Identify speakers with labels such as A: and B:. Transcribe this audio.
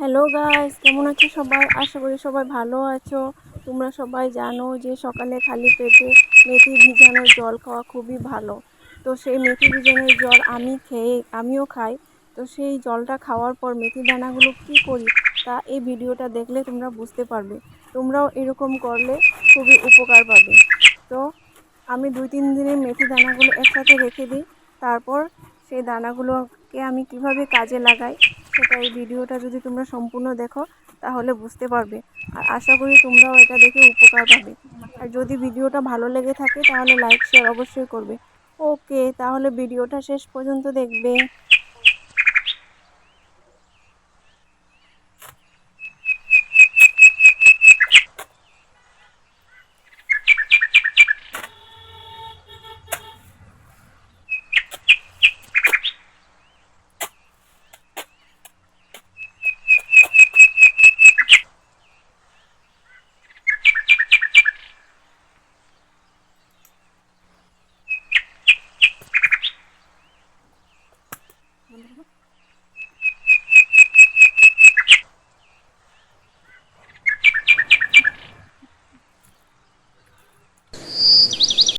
A: Hello guys, কেমন আছো সবাই? আশা করি সবাই ভালো আছো। তোমরা সবাই জানো যে সকালে খালি পেটে মেথি ভিজানো জল খাওয়া খুবই ভালো। তো সেই মেথি ভিজানোর জল আমিও খাই। তো সেই জলটা খাওয়ার পর মেথি দানাগুলো কি করি তা এই ভিডিওটা দেখলে তোমরা বুঝতে পারবে। তোমরাও এরকম করলে খুবই উপকার পাবে। তো আমি 2-3 দিনের মেথি দানাগুলো একসাথে রেখে দিই। তারপর সেই দানাগুলোকে আমি কিভাবে কাজে লাগাই সেটা এই ভিডিওটা যদি তোমরা সম্পূর্ণ দেখো তাহলে বুঝতে পারবে। আর আশা করি তোমরাও এটা দেখে উপকার পাবে। আর যদি ভিডিওটা ভালো লেগে থাকে তাহলে লাইক শেয়ার অবশ্যই করবে। ওকে, তাহলে ভিডিওটা শেষ পর্যন্ত দেখবে।